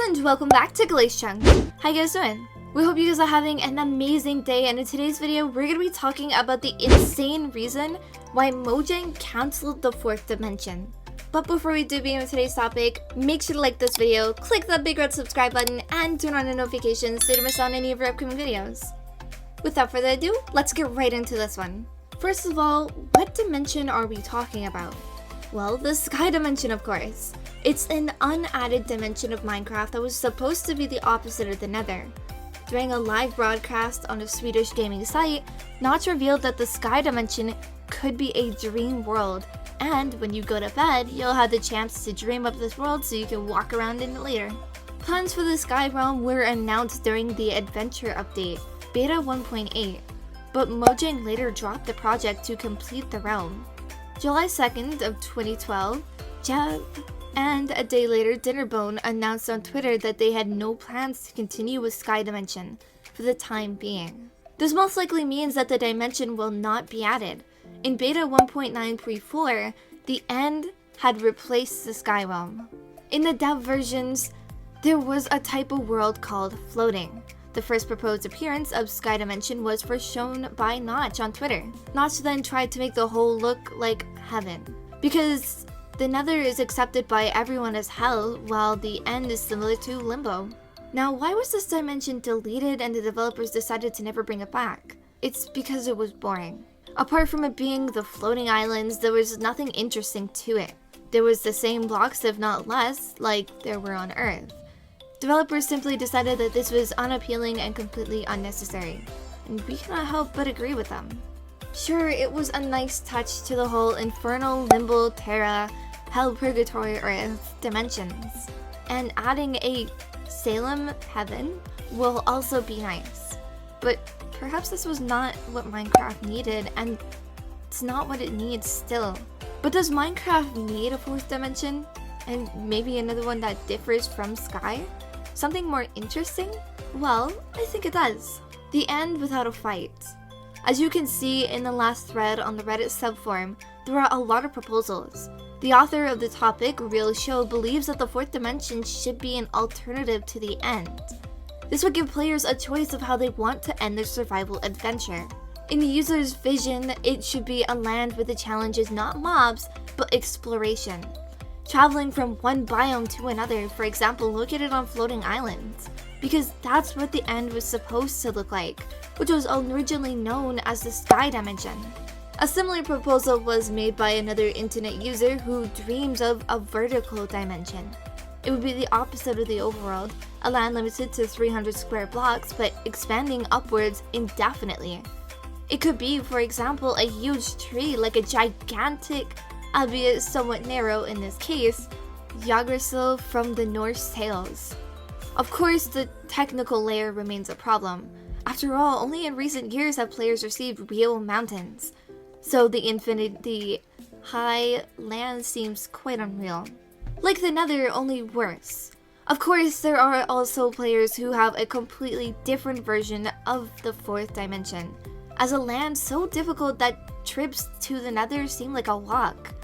And welcome back to Glaze. How you guys doing? We hope you guys are having an amazing day, and in today's video we're going to be talking about the insane reason why Mojang cancelled the 4th dimension. But before we do begin with today's topic, make sure to like this video, click that big red subscribe button, and turn on the notifications so you don't miss out on any of our upcoming videos. Without further ado, let's get right into this one. First of all, what dimension are we talking about? Well, the sky dimension, of course. It's an unadded dimension of Minecraft that was supposed to be the opposite of the Nether. During a live broadcast on a Swedish gaming site, Notch revealed that the sky dimension could be a dream world, and when you go to bed, you'll have the chance to dream up this world so you can walk around in it later. Plans for the sky realm were announced during the Adventure update, Beta 1.8, but Mojang later dropped the project to complete the realm. July 2nd of 2012, Jeb and a day later, Dinnerbone announced on Twitter that they had no plans to continue with Sky Dimension for the time being. This most likely means that the dimension will not be added. In Beta 1.9 the end had replaced the Sky Realm. In the dev versions, there was a type of world called floating. The first proposed appearance of Sky Dimension was first shown by Notch on Twitter. Notch then tried to make the whole look like heaven, because the Nether is accepted by everyone as hell, while the end is similar to limbo. Now, why was this dimension deleted and the developers decided to never bring it back? It's because it was boring. Apart from it being the floating islands, there was nothing interesting to it. There was the same blocks, if not less, like there were on Earth. Developers simply decided that this was unappealing and completely unnecessary, and we cannot help but agree with them. Sure, it was a nice touch to the whole Infernal, Limbo, Terra, Hell, Purgatory, Earth dimensions, and adding a Salem Heaven will also be nice. But perhaps this was not what Minecraft needed, and it's not what it needs still. But does Minecraft need a 4th dimension? And maybe another one that differs from Sky? Something more interesting? Well, I think it does. The end without a fight. As you can see in the last thread on the Reddit subforum, there are a lot of proposals. The author of the topic, Real Show, believes that the 4th dimension should be an alternative to the end. This would give players a choice of how they want to end their survival adventure. In the user's vision, it should be a land where the challenge is not mobs, but exploration. Traveling from one biome to another, for example, located on floating islands, because that's what the end was supposed to look like, which was originally known as the Sky Dimension. A similar proposal was made by another internet user who dreams of a vertical dimension. It would be the opposite of the overworld, a land limited to 300 square blocks but expanding upwards indefinitely. It could be, for example, a huge tree like a gigantic, albeit somewhat narrow in this case, Yggdrasil from the Norse tales. Of course, the technical layer remains a problem. After all, only in recent years have players received real mountains, so the infinity high land seems quite unreal. Like the Nether, only worse. Of course, there are also players who have a completely different version of the 4th dimension, as a land so difficult that trips to the Nether seem like a walk.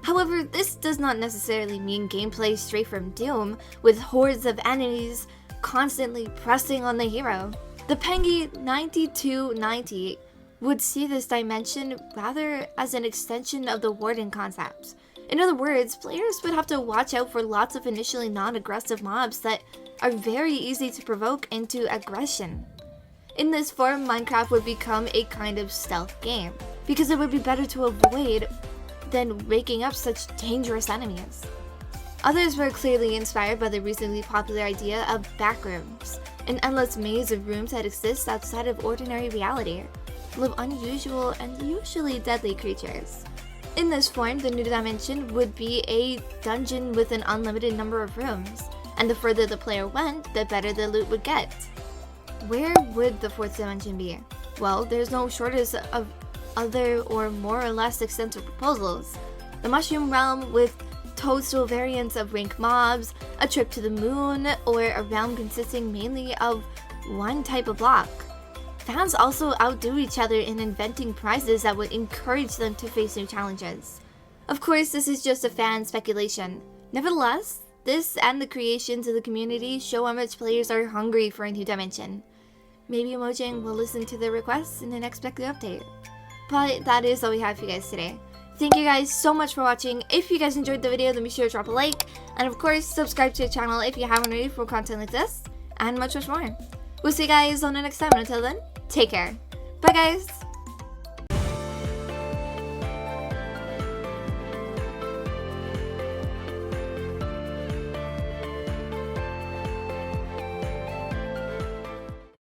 However, this does not necessarily mean gameplay straight from Doom, with hordes of enemies constantly pressing on the hero. The Pengy 9290 would see this dimension rather as an extension of the warden concept. In other words, players would have to watch out for lots of initially non-aggressive mobs that are very easy to provoke into aggression. In this form, Minecraft would become a kind of stealth game, because it would be better to avoid than raking up such dangerous enemies. Others were clearly inspired by the recently popular idea of backrooms, an endless maze of rooms that exist outside of ordinary reality, full of unusual and usually deadly creatures. In this form, the new dimension would be a dungeon with an unlimited number of rooms, and the further the player went, the better the loot would get. Where would the 4th dimension be? Well, there's no shortage of other or more or less extensive proposals. The Mushroom Realm with toadstool variants of rank mobs, a trip to the moon, or a realm consisting mainly of one type of block. Fans also outdo each other in inventing prizes that would encourage them to face new challenges. Of course, this is just a fan speculation. Nevertheless, This and the creations of the community show how much players are hungry for a new dimension. Maybe Mojang will listen to their requests in the next weekly update. But that is all we have for you guys today. Thank you guys so much for watching. If you guys enjoyed the video, then be sure to drop a like. And of course, subscribe to the channel if you haven't already for content like this. And much more. We'll see you guys on the next time. And until then, take care. Bye guys!